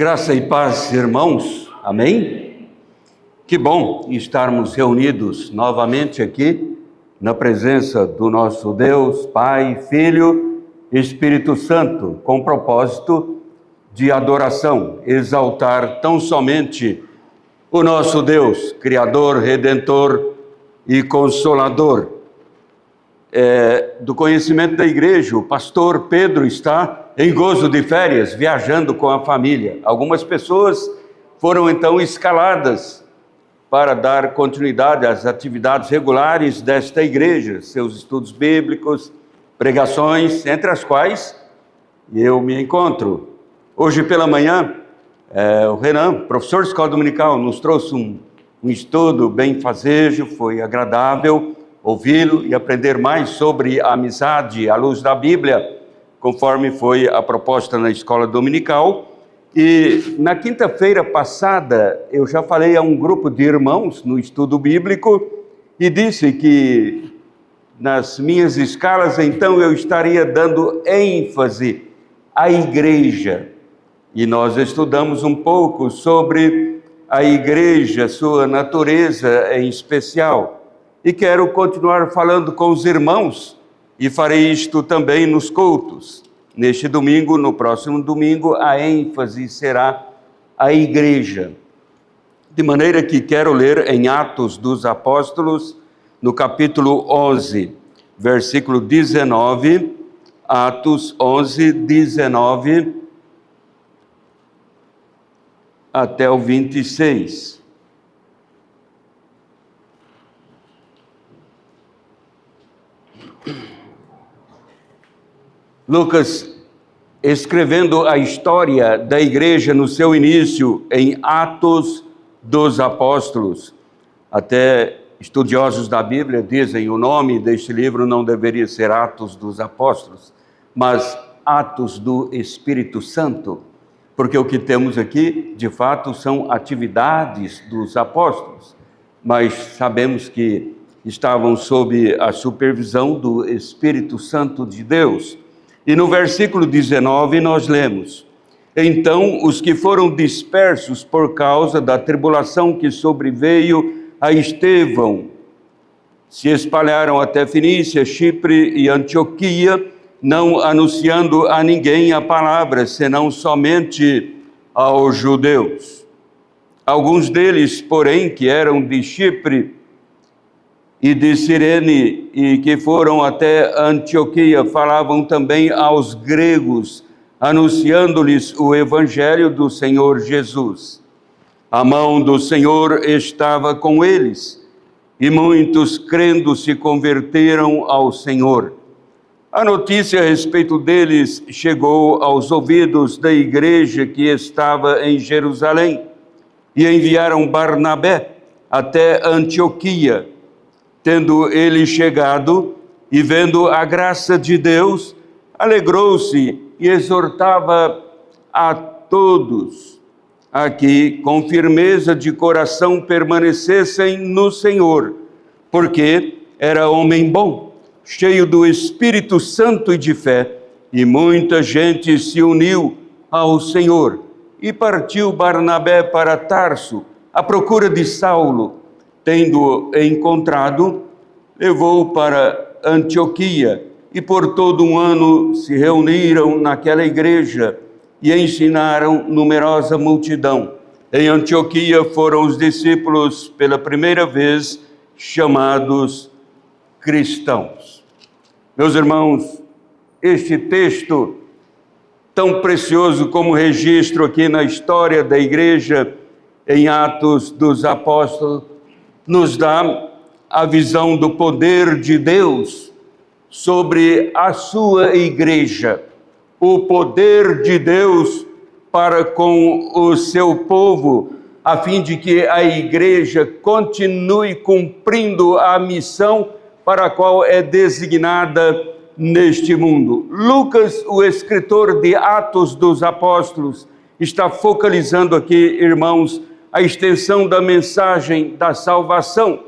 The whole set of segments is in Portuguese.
Graça e paz, irmãos. Amém? Que bom estarmos reunidos novamente aqui na presença do nosso Deus, Pai, Filho e Espírito Santo, com o propósito de adoração, exaltar tão somente o nosso Deus, Criador, Redentor e Consolador. Do conhecimento da igreja, o pastor Pedro está em gozo de férias, viajando com a família. Algumas pessoas foram então escaladas para dar continuidade às atividades regulares desta igreja, seus estudos bíblicos, pregações, entre as quais eu me encontro. Hoje pela manhã, o Renan, professor de escola dominical, nos trouxe um estudo bem fazejo, foi agradável ouvi-lo e aprender mais sobre a amizade à luz da Bíblia, conforme foi a proposta na escola dominical. E na quinta-feira passada, eu já falei a um grupo de irmãos no estudo bíblico e disse que nas minhas escalas, então, eu estaria dando ênfase à igreja. E nós estudamos um pouco sobre a igreja, sua natureza em especial. E quero continuar falando com os irmãos, e farei isto também nos cultos. Neste domingo, no próximo domingo, a ênfase será a igreja. De maneira que quero ler em Atos dos Apóstolos, no capítulo 11, versículo 19, Atos 11, 19, até o 26. Lucas, escrevendo a história da igreja no seu início em Atos dos Apóstolos, até estudiosos da Bíblia dizem o nome deste livro não deveria ser Atos dos Apóstolos, mas Atos do Espírito Santo, porque o que temos aqui, de fato, são atividades dos apóstolos, mas sabemos que estavam sob a supervisão do Espírito Santo de Deus. E no versículo 19 nós lemos: então os que foram dispersos por causa da tribulação que sobreveio a Estevão se espalharam até Fenícia, Chipre e Antioquia, não anunciando a ninguém a palavra, senão somente aos judeus. Alguns deles, porém, que eram de Chipre e de Cirene, e que foram até Antioquia, falavam também aos gregos, anunciando-lhes o evangelho do Senhor Jesus. A mão do Senhor estava com eles, e muitos crendo se converteram ao Senhor. A notícia a respeito deles chegou aos ouvidos da igreja que estava em Jerusalém, e enviaram Barnabé até Antioquia. Tendo ele chegado e vendo a graça de Deus, alegrou-se e exortava a todos a que, com firmeza de coração, permanecessem no Senhor, porque era homem bom, cheio do Espírito Santo e de fé, e muita gente se uniu ao Senhor. E partiu Barnabé para Tarso, à procura de Saulo. Tendo-o encontrado, levou-o para Antioquia, e por todo um ano se reuniram naquela igreja e ensinaram numerosa multidão. Em Antioquia foram os discípulos pela primeira vez chamados cristãos. Meus irmãos, este texto, tão precioso como registro aqui na história da igreja, em Atos dos Apóstolos, nos dá a visão do poder de Deus sobre a sua igreja, o poder de Deus para com o seu povo, a fim de que a igreja continue cumprindo a missão para a qual é designada neste mundo. Lucas, o escritor de Atos dos Apóstolos, está focalizando aqui, irmãos, a extensão da mensagem da salvação,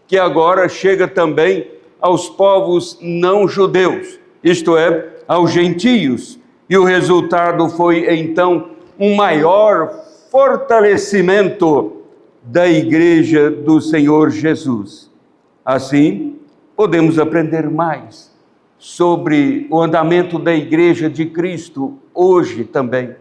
que agora chega também aos povos não judeus, isto é, aos gentios. E o resultado foi, então, um maior fortalecimento da igreja do Senhor Jesus. Assim, podemos aprender mais sobre o andamento da igreja de Cristo hoje também.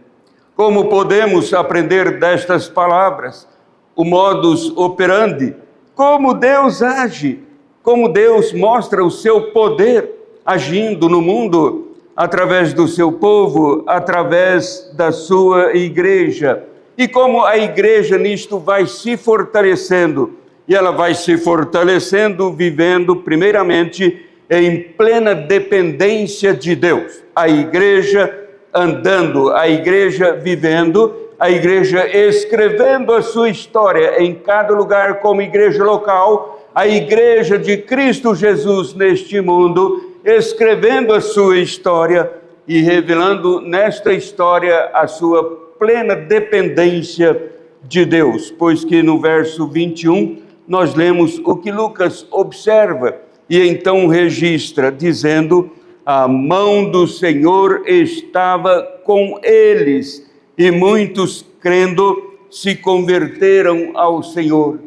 Como podemos aprender destas palavras, o modus operandi, como Deus age, como Deus mostra o seu poder agindo no mundo através do seu povo, através da sua igreja. E como a igreja nisto vai se fortalecendo, e ela vai se fortalecendo vivendo primeiramente em plena dependência de Deus. A igreja andando, a igreja vivendo, a igreja escrevendo a sua história em cada lugar como igreja local, a igreja de Cristo Jesus neste mundo, escrevendo a sua história e revelando nesta história a sua plena dependência de Deus, pois que no verso 21 nós lemos o que Lucas observa e então registra, dizendo: a mão do Senhor estava com eles, e muitos, crendo, se converteram ao Senhor.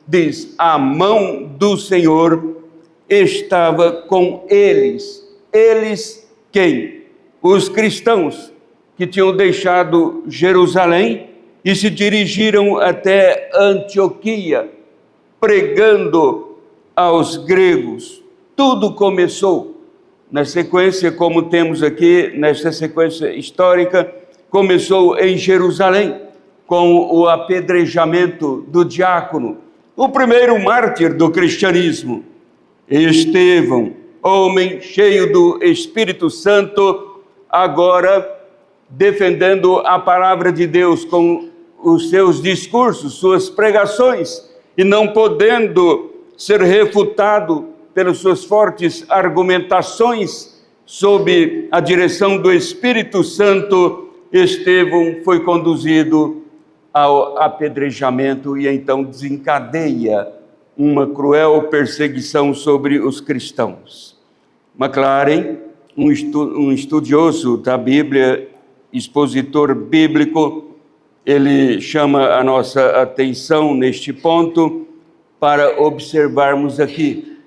Diz, a mão do Senhor estava com eles. Eles quem? Os cristãos que tinham deixado Jerusalém e se dirigiram até Antioquia, pregando aos gregos. Tudo começou, na sequência, como temos aqui, nesta sequência histórica, começou em Jerusalém, com o apedrejamento do diácono, o primeiro mártir do cristianismo. Estevão, homem cheio do Espírito Santo, agora defendendo a palavra de Deus com os seus discursos, suas pregações, e não podendo ser refutado pelas suas fortes argumentações sob a direção do Espírito Santo, Estevão foi conduzido ao apedrejamento e então desencadeia uma cruel perseguição sobre os cristãos. McLaren, um estudioso da Bíblia, expositor bíblico, ele chama a nossa atenção neste ponto para observarmos aqui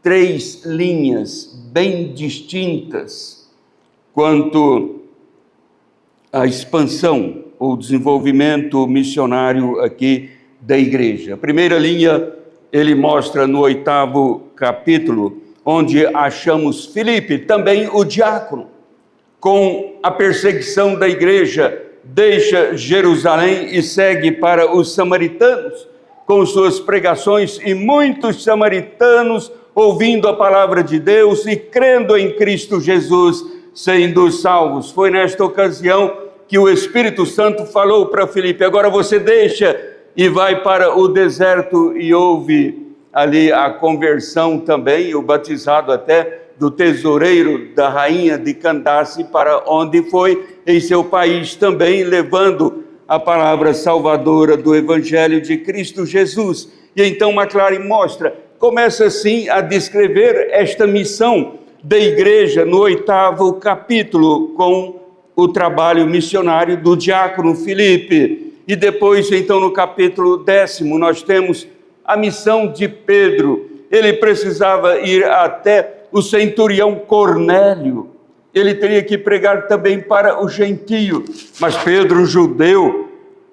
3 linhas bem distintas quanto à expansão ou desenvolvimento missionário aqui da igreja. A primeira linha ele mostra no 8º capítulo, onde achamos Filipe, também o diácono, com a perseguição da igreja, deixa Jerusalém e segue para os samaritanos, com suas pregações, e muitos samaritanos ouvindo a palavra de Deus e crendo em Cristo Jesus, sendo salvos. Foi nesta ocasião que o Espírito Santo falou para Filipe: agora você deixa e vai para o deserto, e houve ali a conversão também, o batizado até do tesoureiro da rainha de Candace, para onde foi em seu país também, levando a palavra salvadora do Evangelho de Cristo Jesus. E então McLaren começa assim a descrever esta missão da igreja no 8º capítulo, com o trabalho missionário do diácono Filipe. E depois, então, no capítulo 10º, nós temos a missão de Pedro. Ele precisava ir até o centurião Cornélio. Ele teria que pregar também para o gentio. Mas Pedro, judeu,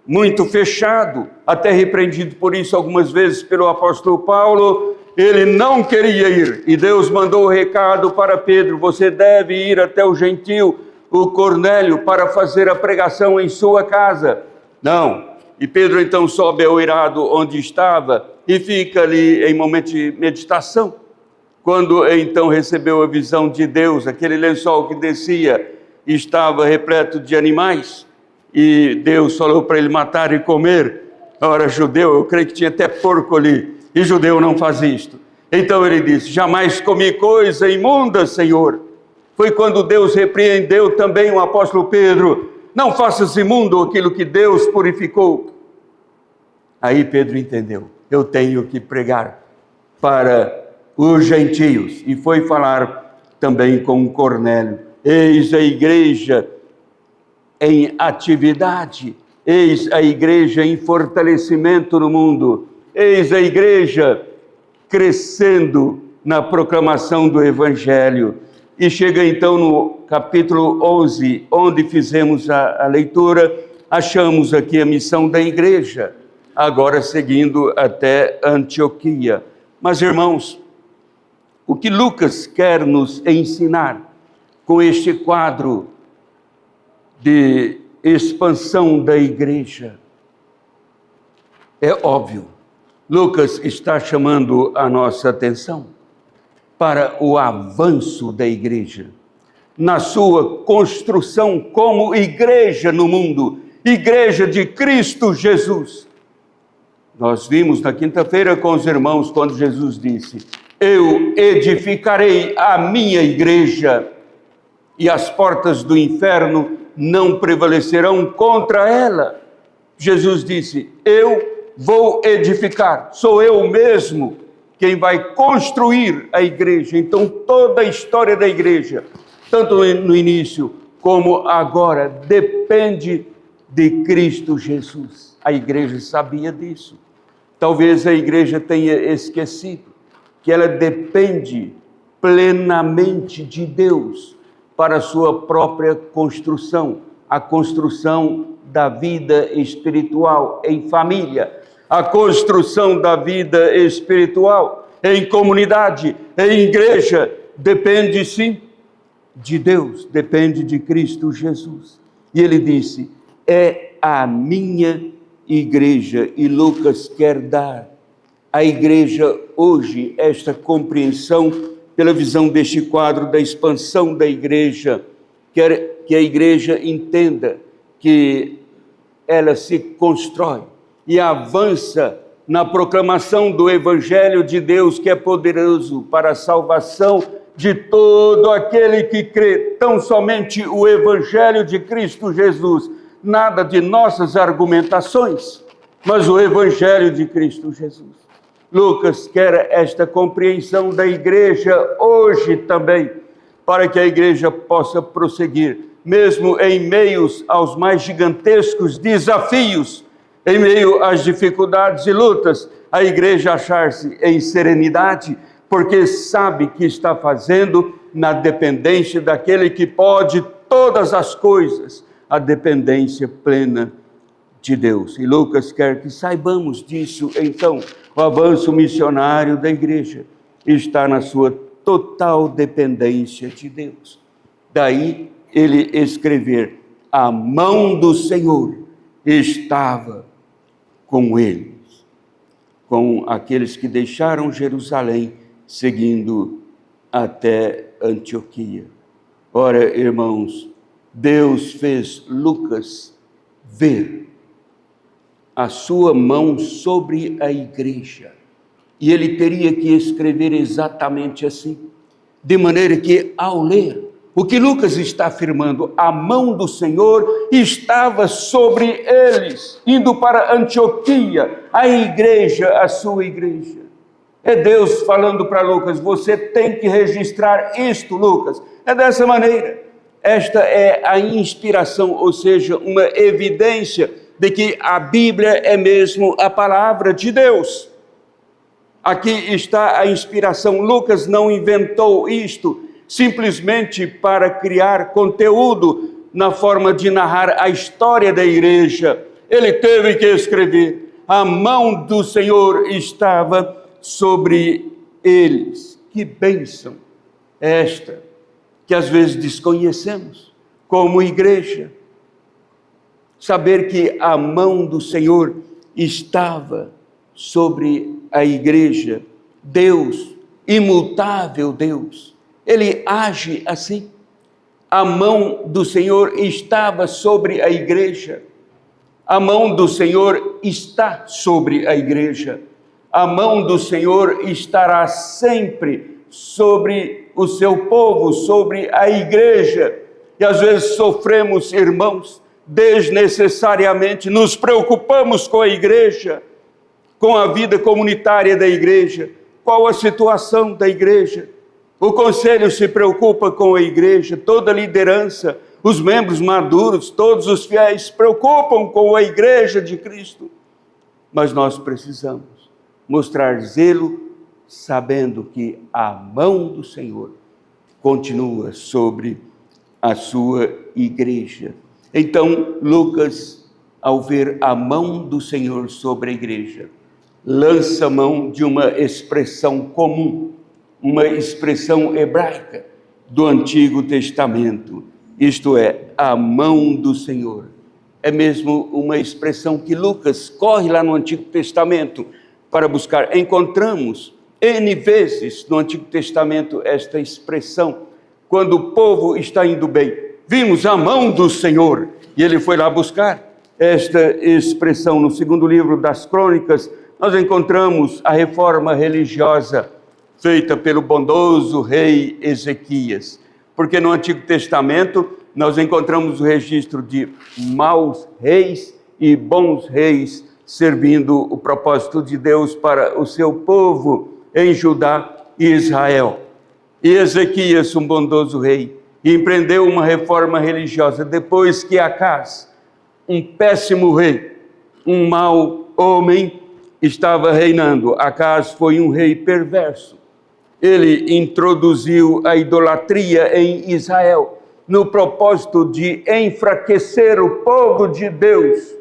muito fechado, até repreendido por isso algumas vezes pelo apóstolo Paulo, ele não queria ir. E Deus mandou o recado para Pedro: você deve ir até o gentio, o Cornélio, para fazer a pregação em sua casa. Não. E Pedro então sobe ao eirado onde estava e fica ali em momento de meditação. Quando então recebeu a visão de Deus, aquele lençol que descia estava repleto de animais, e Deus falou para ele matar e comer. Ora, judeu, eu creio que tinha até porco ali, e judeu não faz isto. Então ele disse: jamais comi coisa imunda, Senhor. Foi quando Deus repreendeu também o apóstolo Pedro: não faças imundo aquilo que Deus purificou. Aí Pedro entendeu: eu tenho que pregar para os gentios, e foi falar também com Cornélio. Eis a igreja em atividade. Eis a igreja em fortalecimento no mundo. Eis a igreja crescendo na proclamação do Evangelho. E chega então no capítulo 11, onde fizemos a leitura, achamos aqui a missão da igreja, agora seguindo até Antioquia. Mas, irmãos, o que Lucas quer nos ensinar com este quadro de expansão da igreja? É óbvio, Lucas está chamando a nossa atenção para o avanço da igreja, na sua construção como igreja no mundo, igreja de Cristo Jesus. Nós vimos na quinta-feira com os irmãos, quando Jesus disse: eu edificarei a minha igreja, e as portas do inferno não prevalecerão contra ela. Jesus disse: eu vou edificar, sou eu mesmo quem vai construir a igreja. Então toda a história da igreja, tanto no início como agora, depende de Cristo Jesus. A igreja sabia disso. Talvez a igreja tenha esquecido que ela depende plenamente de Deus para a sua própria construção, a construção da vida espiritual em família, a construção da vida espiritual em comunidade, em igreja, depende sim de Deus, depende de Cristo Jesus. E ele disse: é a minha igreja. E Lucas quer dar à igreja hoje esta compreensão pela visão deste quadro da expansão da igreja. Quer que a igreja entenda que ela se constrói e avança na proclamação do Evangelho de Deus, que é poderoso para a salvação de todo aquele que crê. Tão somente o Evangelho de Cristo Jesus, nada de nossas argumentações, mas o Evangelho de Cristo Jesus. Lucas quer esta compreensão da igreja hoje também, para que a igreja possa prosseguir, mesmo em meio aos mais gigantescos desafios, em meio às dificuldades e lutas, a igreja achar-se em serenidade, porque sabe que está fazendo na dependência daquele que pode todas as coisas, a dependência plena de Deus. E Lucas quer que saibamos disso. Então, o avanço missionário da igreja está na sua total dependência de Deus. Daí ele escrever: a mão do Senhor estava com eles, com aqueles que deixaram Jerusalém, seguindo até Antioquia. Ora, irmãos, Deus fez Lucas ver a sua mão sobre a igreja, e ele teria que escrever exatamente assim, de maneira que, ao ler, o que Lucas está afirmando, a mão do Senhor estava sobre eles, indo para Antioquia, a igreja, a sua igreja. É Deus falando para Lucas: você tem que registrar isto, Lucas. É dessa maneira. Esta é a inspiração, ou seja, uma evidência de que a Bíblia é mesmo a palavra de Deus. Aqui está a inspiração. Lucas não inventou isto simplesmente para criar conteúdo na forma de narrar a história da igreja. Ele teve que escrever: a mão do Senhor estava sobre eles. Que bênção esta, que às vezes desconhecemos como igreja. Saber que a mão do Senhor estava sobre a igreja. Deus, imutável Deus, Ele age assim. A mão do Senhor estava sobre a igreja. A mão do Senhor está sobre a igreja. A mão do Senhor estará sempre sobre o seu povo, sobre a igreja. E às vezes sofremos, irmãos, desnecessariamente, nos preocupamos com a igreja, com a vida comunitária da igreja. Qual a situação da igreja? O conselho se preocupa com a igreja, toda a liderança, os membros maduros, todos os fiéis se preocupam com a igreja de Cristo. Mas nós precisamos mostrar zelo, sabendo que a mão do Senhor continua sobre a sua igreja. Então, Lucas, ao ver a mão do Senhor sobre a igreja, lança mão de uma expressão comum, uma expressão hebraica do Antigo Testamento, isto é, a mão do Senhor. É mesmo uma expressão que Lucas corre lá no Antigo Testamento para buscar. Encontramos N vezes no Antigo Testamento esta expressão, quando o povo está indo bem. Vimos a mão do Senhor, e ele foi lá buscar esta expressão. No segundo livro das Crônicas, nós encontramos a reforma religiosa feita pelo bondoso rei Ezequias, porque no Antigo Testamento nós encontramos o registro de maus reis e bons reis servindo o propósito de Deus para o seu povo em Judá e Israel. E Ezequias, um bondoso rei, empreendeu uma reforma religiosa depois que Acás, um péssimo rei, um mau homem, estava reinando. Acás foi um rei perverso. Ele introduziu a idolatria em Israel, no propósito de enfraquecer o povo de Deus,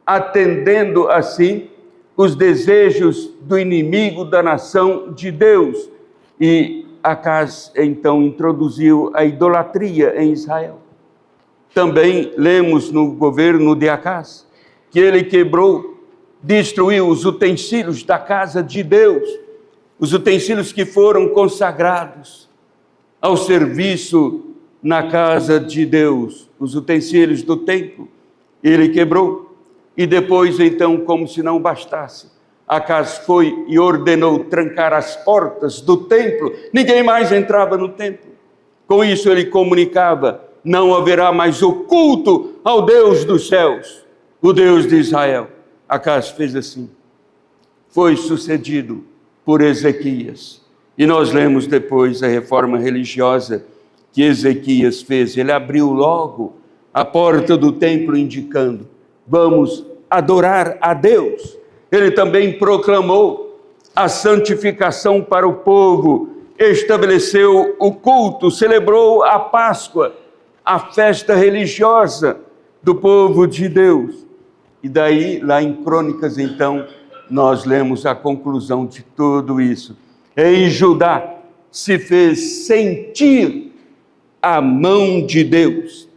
atendendo assim os desejos do inimigo da nação de Deus. E Acás então introduziu a idolatria em Israel. Também lemos no governo de Acás que ele quebrou, destruiu os utensílios da casa de Deus, os utensílios que foram consagrados ao serviço na casa de Deus, os utensílios do templo, ele quebrou. E depois, então, como se não bastasse, Acás foi e ordenou trancar as portas do templo, ninguém mais entrava no templo. Com isso ele comunicava: não haverá mais o culto ao Deus dos céus, o Deus de Israel. Acás fez assim. Foi sucedido por Ezequias. E nós lemos depois a reforma religiosa que Ezequias fez. Ele abriu logo a porta do templo indicando: vamos adorar a Deus. Ele também proclamou a santificação para o povo, estabeleceu o culto, celebrou a Páscoa, a festa religiosa do povo de Deus. E daí, lá em Crônicas, então, nós lemos a conclusão de tudo isso. Em Judá se fez sentir a mão de Deus.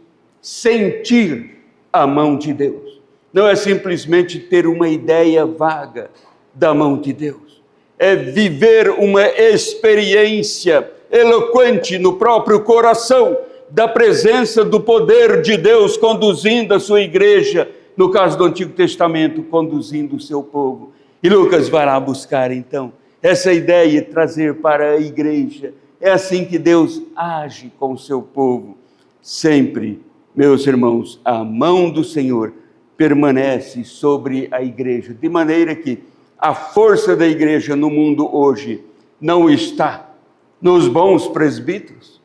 Sentir a mão de Deus. Não é simplesmente ter uma ideia vaga da mão de Deus. É viver uma experiência eloquente no próprio coração da presença do poder de Deus conduzindo a sua igreja, no caso do Antigo Testamento, conduzindo o seu povo. E Lucas vai lá buscar, então, essa ideia e trazer para a igreja. É assim que Deus age com o seu povo. Sempre, meus irmãos, a mão do Senhor permanece sobre a igreja, de maneira que a força da igreja no mundo hoje não está nos bons presbíteros,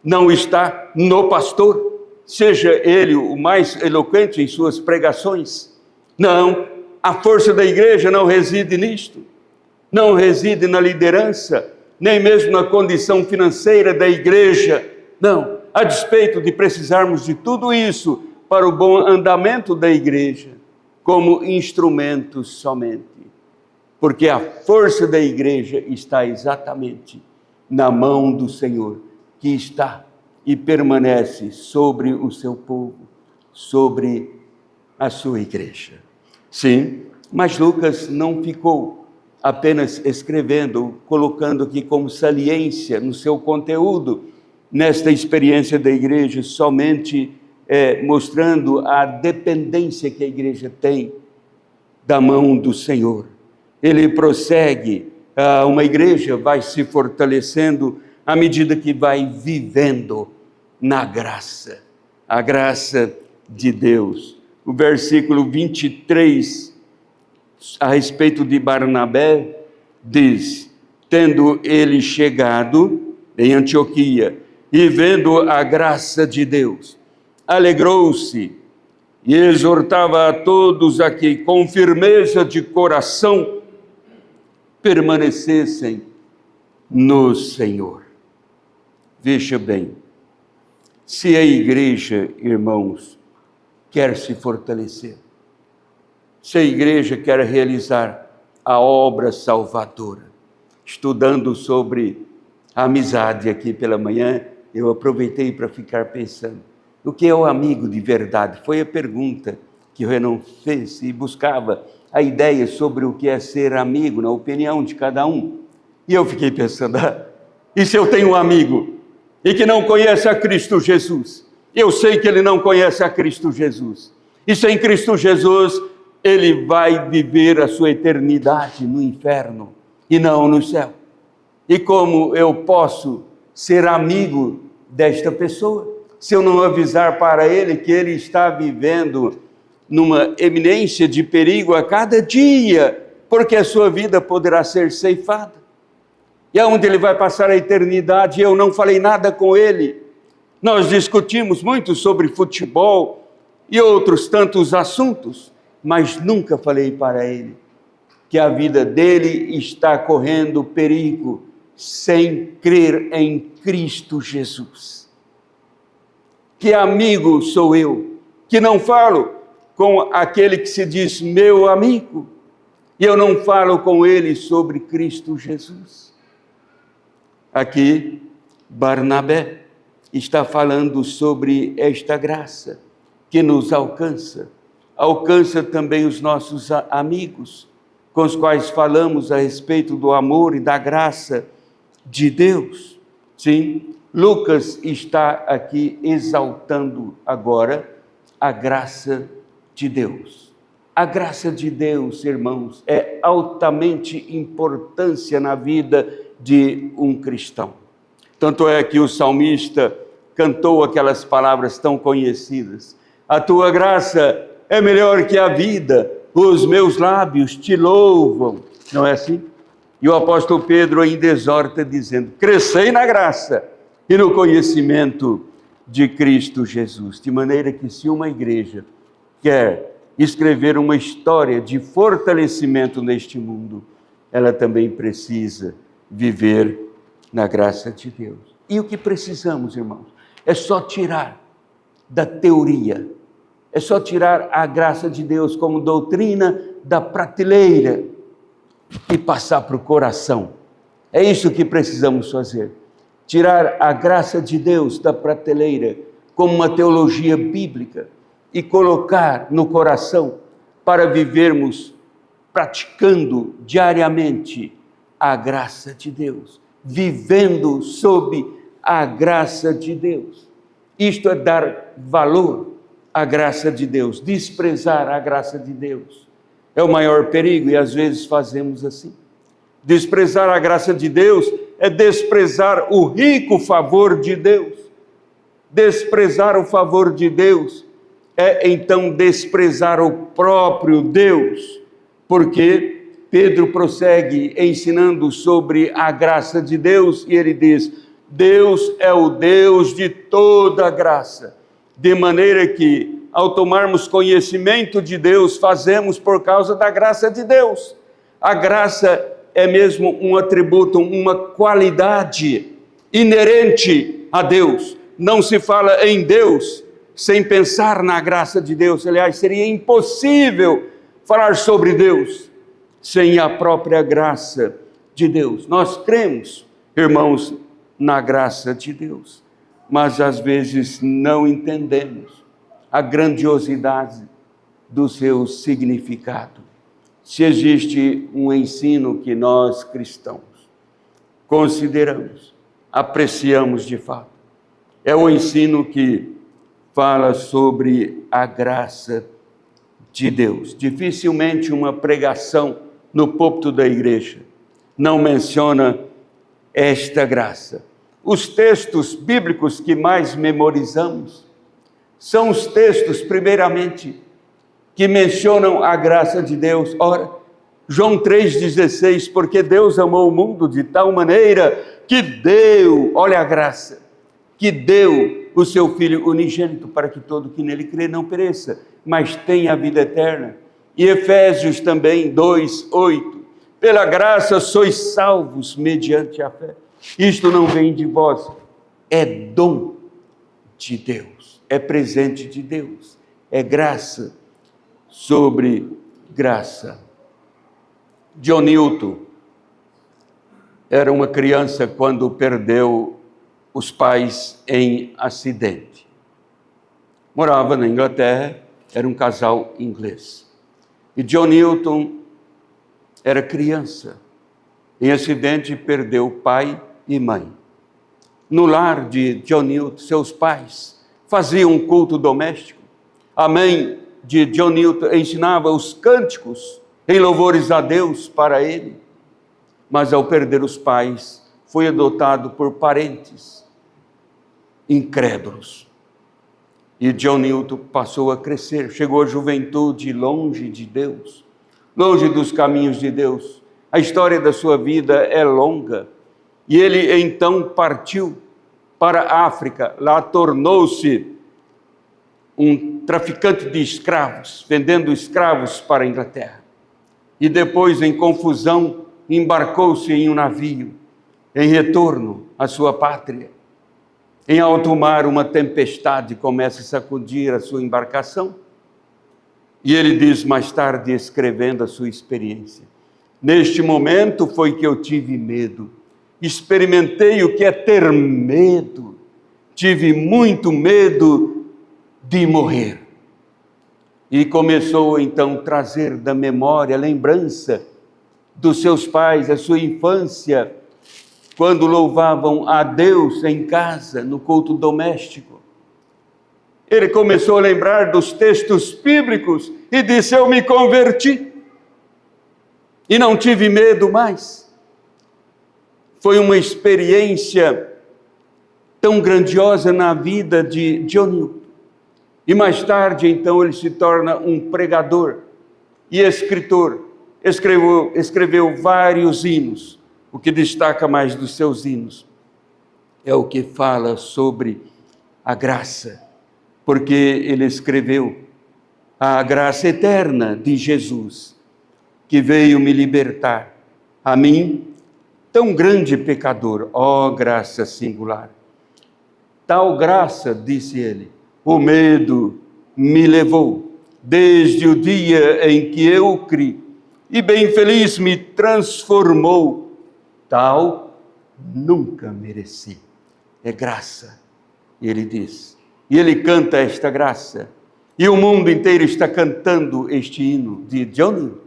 não está no pastor, seja ele o mais eloquente em suas pregações. Não, a força da igreja não reside nisto, não reside na liderança, nem mesmo na condição financeira da igreja. Não, a despeito de precisarmos de tudo isso para o bom andamento da igreja, como instrumentos somente. Porque a força da igreja está exatamente na mão do Senhor, que está e permanece sobre o seu povo, sobre a sua igreja. Sim, mas Lucas não ficou apenas escrevendo, colocando aqui como saliência no seu conteúdo, nesta experiência da igreja, somente mostrando a dependência que a igreja tem da mão do Senhor. Ele prossegue, uma igreja vai se fortalecendo à medida que vai vivendo na graça, a graça de Deus. O versículo 23, a respeito de Barnabé, diz: tendo ele chegado em Antioquia e vendo a graça de Deus alegrou-se e exortava a todos a que, com firmeza de coração, permanecessem no Senhor. Veja bem, se a igreja, irmãos, quer se fortalecer, se a igreja quer realizar a obra salvadora, estudando sobre a amizade aqui pela manhã, eu aproveitei para ficar pensando, o que é o amigo de verdade? Foi a pergunta que o Renan fez e buscava a ideia sobre o que é ser amigo, na opinião de cada um. E eu fiquei pensando, e se eu tenho um amigo e que não conhece a Cristo Jesus? Eu sei que ele não conhece a Cristo Jesus. E sem Cristo Jesus, ele vai viver a sua eternidade no inferno e não no céu. E como eu posso ser amigo desta pessoa, se eu não avisar para ele que ele está vivendo numa eminência de perigo a cada dia, porque a sua vida poderá ser ceifada? E aonde ele vai passar a eternidade? Eu não falei nada com ele. Nós discutimos muito sobre futebol e outros tantos assuntos, mas nunca falei para ele que a vida dele está correndo perigo sem crer em Cristo Jesus. Que amigo sou eu, que não falo com aquele que se diz meu amigo, e eu não falo com ele sobre Cristo Jesus. Aqui, Barnabé está falando sobre esta graça que nos alcança, alcança também os nossos amigos, com os quais falamos a respeito do amor e da graça de Deus. Sim, Lucas está aqui exaltando agora a graça de Deus. A graça de Deus, irmãos, é altamente importante na vida de um cristão. Tanto é que o salmista cantou aquelas palavras tão conhecidas: a tua graça é melhor que a vida, os meus lábios te louvam. Não é assim? E o apóstolo Pedro ainda exorta dizendo: crescei na graça e no conhecimento de Cristo Jesus. De maneira que se uma igreja quer escrever uma história de fortalecimento neste mundo, ela também precisa viver na graça de Deus. E o que precisamos, irmãos, é só tirar da teoria, é só tirar a graça de Deus como doutrina da prateleira e passar para o coração. É isso que precisamos fazer. Tirar a graça de Deus da prateleira como uma teologia bíblica e colocar no coração para vivermos praticando diariamente a graça de Deus, vivendo sob a graça de Deus. Isto é dar valor à graça de Deus. Desprezar a graça de Deus é o maior perigo e às vezes fazemos assim. Desprezar a graça de Deus é desprezar o rico favor de Deus. Desprezar o favor de Deus é então desprezar o próprio Deus, porque Pedro prossegue ensinando sobre a graça de Deus e ele diz: Deus é o Deus de toda graça, de maneira que ao tomarmos conhecimento de Deus, fazemos por causa da graça de Deus. A graça é mesmo um atributo, uma qualidade inerente a Deus. Não se fala em Deus sem pensar na graça de Deus. Aliás, seria impossível falar sobre Deus sem a própria graça de Deus. Nós cremos, irmãos, na graça de Deus, mas às vezes não entendemos a grandiosidade do seu significado. Se existe um ensino que nós cristãos consideramos, apreciamos de fato, é o ensino que fala sobre a graça de Deus. Dificilmente uma pregação no púlpito da igreja não menciona esta graça. Os textos bíblicos que mais memorizamos são os textos, primeiramente, que mencionam a graça de Deus. Ora, João 3,16, porque Deus amou o mundo de tal maneira que deu, olha a graça, que deu o seu Filho unigênito, para que todo que nele crê não pereça, mas tenha a vida eterna. E Efésios também 2:8, pela graça sois salvos mediante a fé. Isto não vem de vós, é dom de Deus, é presente de Deus, é graça sobre graça. John Newton era uma criança quando perdeu os pais em acidente. Morava na Inglaterra, era um casal inglês. E John Newton era criança. Em acidente perdeu pai e mãe. No lar de John Newton, seus pais faziam um culto doméstico. A mãe de John Newton ensinava os cânticos em louvores a Deus para ele. Mas ao perder os pais, foi adotado por parentes incrédulos. E John Newton passou a crescer, chegou à juventude longe de Deus, longe dos caminhos de Deus. A história da sua vida é longa. E ele então partiu para a África. Lá tornou-se um traficante de escravos, vendendo escravos para a Inglaterra. E depois, em confusão, embarcou-se em um navio, em retorno à sua pátria. Em alto mar, uma tempestade começa a sacudir a sua embarcação. E ele diz mais tarde, escrevendo a sua experiência: neste momento foi que eu tive medo. Experimentei o que é ter medo. Tive muito medo de morrer. E começou então a trazer da memória a lembrança dos seus pais, a sua infância, quando louvavam a Deus em casa, no culto doméstico. Ele começou a lembrar dos textos bíblicos e disse: eu me converti e não tive medo mais. Foi uma experiência tão grandiosa na vida de John Newton. E mais tarde, então, ele se torna um pregador e escritor. Escreveu vários hinos. O que destaca mais dos seus hinos é o que fala sobre a graça, porque ele escreveu a graça eterna de Jesus, que veio me libertar, a mim, tão grande pecador, ó graça singular. Tal graça, disse ele, o medo me levou, desde o dia em que eu criei, e bem feliz me transformou. Tal nunca mereci. É graça, ele diz. E ele canta esta graça. E o mundo inteiro está cantando este hino de John Newton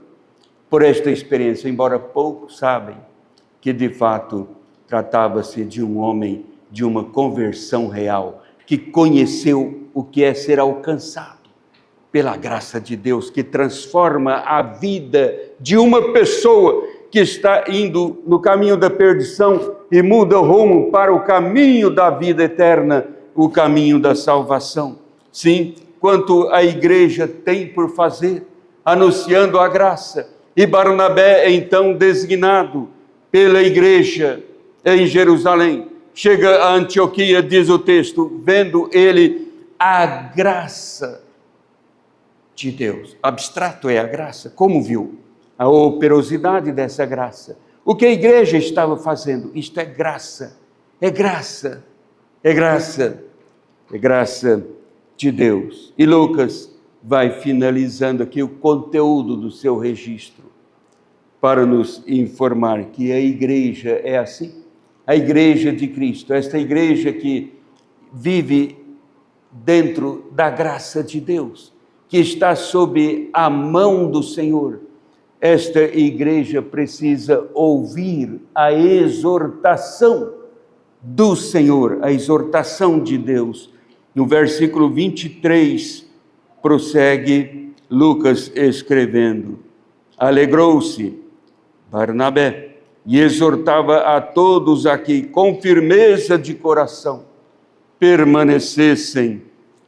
por esta experiência, embora poucos sabem que de fato tratava-se de um homem de uma conversão real, que conheceu o que é ser alcançado pela graça de Deus, que transforma a vida de uma pessoa que está indo no caminho da perdição e muda o rumo para o caminho da vida eterna, o caminho da salvação. Sim, quanto a igreja tem por fazer, anunciando a graça. E Barnabé é então designado pela igreja em Jerusalém. Chega a Antioquia, diz o texto, vendo ele a graça de Deus. Abstrato é a graça, como viu? A operosidade dessa graça. O que a igreja estava fazendo? Isto é graça, é graça, é graça, é graça de Deus. E Lucas vai finalizando aqui o conteúdo do seu registro para nos informar que a igreja é assim, a igreja de Cristo, esta igreja que vive dentro da graça de Deus, que está sob a mão do Senhor. Esta igreja precisa ouvir a exortação do Senhor, a exortação de Deus. No versículo 23, prossegue Lucas escrevendo: alegrou-se Barnabé e exortava a todos a que, com firmeza de coração, permanecessem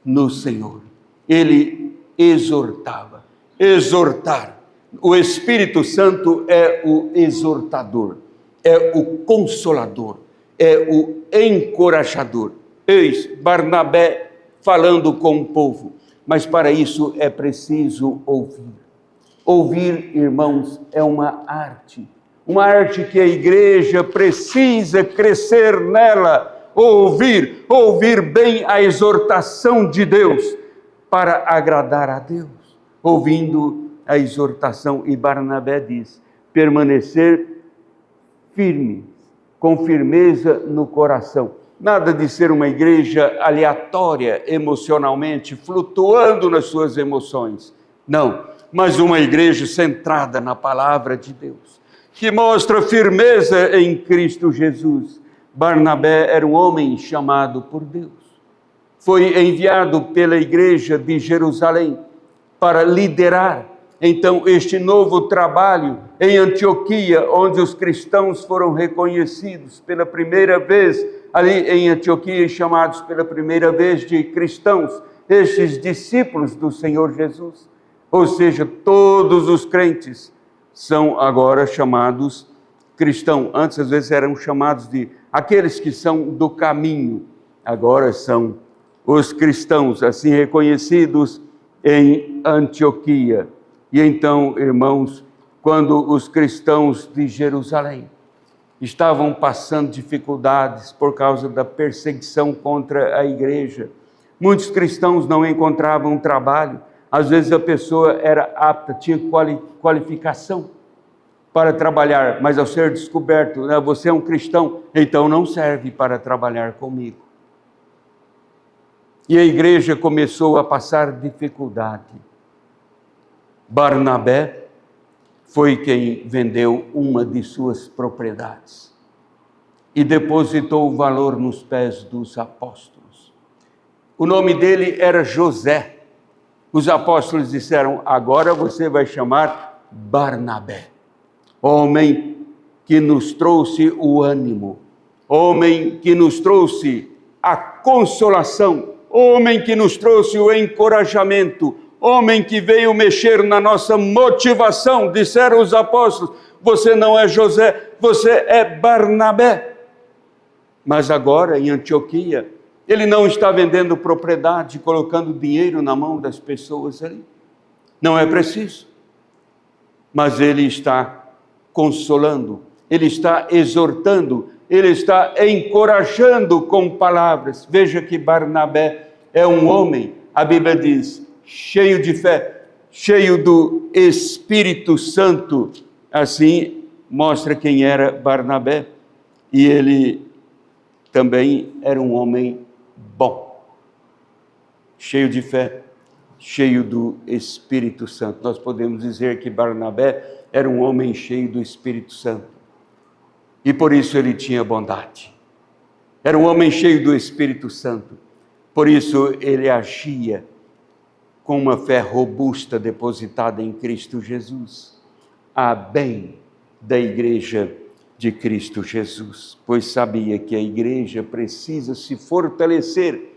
no Senhor. Ele exortava, exortar. O Espírito Santo é o exortador, é o consolador, é o encorajador. Eis Barnabé falando com o povo. Mas para isso é preciso ouvir. Ouvir, irmãos, é uma arte que a igreja precisa crescer nela. Ouvir bem a exortação de Deus para agradar a Deus. Ouvindo a exortação, e Barnabé diz, permanecer firme, com firmeza no coração. Nada de ser uma igreja aleatória emocionalmente, flutuando nas suas emoções. Não, mas uma igreja centrada na palavra de Deus, que mostra firmeza em Cristo Jesus. Barnabé era um homem chamado por Deus. Foi enviado pela igreja de Jerusalém para liderar, então, este novo trabalho em Antioquia, onde os cristãos foram reconhecidos pela primeira vez, ali em Antioquia, chamados pela primeira vez de cristãos, estes discípulos do Senhor Jesus. Ou seja, todos os crentes são agora chamados cristãos. Antes, às vezes, eram chamados de aqueles que são do caminho. Agora são os cristãos, assim reconhecidos em Antioquia. E então, irmãos, quando os cristãos de Jerusalém estavam passando dificuldades por causa da perseguição contra a igreja, muitos cristãos não encontravam trabalho. Às vezes a pessoa era apta, tinha qualificação para trabalhar, mas ao ser descoberto, você é um cristão, então não serve para trabalhar comigo. E a igreja começou a passar dificuldade. Barnabé foi quem vendeu uma de suas propriedades e depositou o valor nos pés dos apóstolos. O nome dele era José. Os apóstolos disseram, agora você vai chamar Barnabé, homem que nos trouxe o ânimo, homem que nos trouxe a consolação, homem que nos trouxe o encorajamento, homem que veio mexer na nossa motivação. Disseram os apóstolos, você não é José, você é Barnabé. Mas agora em Antioquia, ele não está vendendo propriedade, colocando dinheiro na mão das pessoas ali. Não é preciso. Mas ele está consolando, ele está exortando, ele está encorajando com palavras. Veja que Barnabé é um homem, a Bíblia diz, cheio de fé, cheio do Espírito Santo. Assim mostra quem era Barnabé. E ele também era um homem bom, cheio de fé, cheio do Espírito Santo. Nós podemos dizer que Barnabé era um homem cheio do Espírito Santo. E por isso ele tinha bondade. Era um homem cheio do Espírito Santo. Por isso ele agia com uma fé robusta depositada em Cristo Jesus, a bem da igreja de Cristo Jesus, pois sabia que a igreja precisa se fortalecer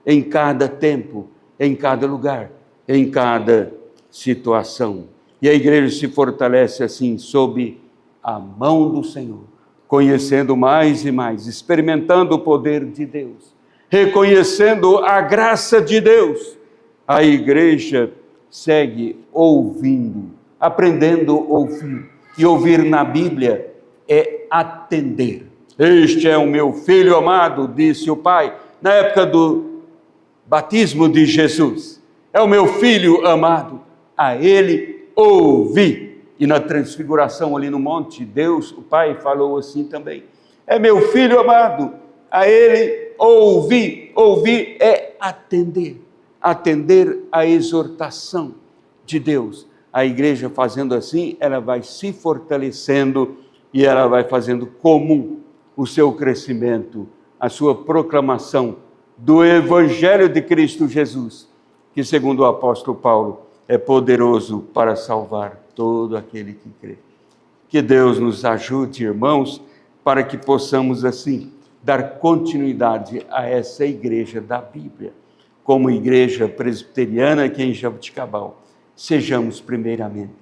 em cada tempo, em cada lugar, em cada situação. E a igreja se fortalece assim, sob a mão do Senhor, conhecendo mais e mais, experimentando o poder de Deus, reconhecendo a graça de Deus. A igreja segue ouvindo, aprendendo a ouvir. E ouvir na Bíblia é atender. Este é o meu filho amado, disse o Pai, na época do batismo de Jesus. É o meu filho amado, a ele ouvi. E na transfiguração ali no monte, Deus, o Pai, falou assim também. É meu filho amado, a ele ouvi. Ouvir é atender. Atender à exortação de Deus. A igreja fazendo assim, ela vai se fortalecendo e ela vai fazendo comum o seu crescimento, a sua proclamação do Evangelho de Cristo Jesus, que segundo o apóstolo Paulo, é poderoso para salvar todo aquele que crê. Que Deus nos ajude, irmãos, para que possamos assim dar continuidade a essa igreja da Bíblia. Como igreja presbiteriana aqui em Jaboticabal, sejamos primeiramente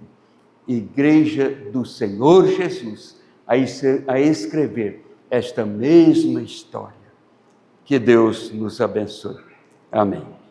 igreja do Senhor Jesus, a escrever esta mesma história Que Deus nos abençoe. Amém.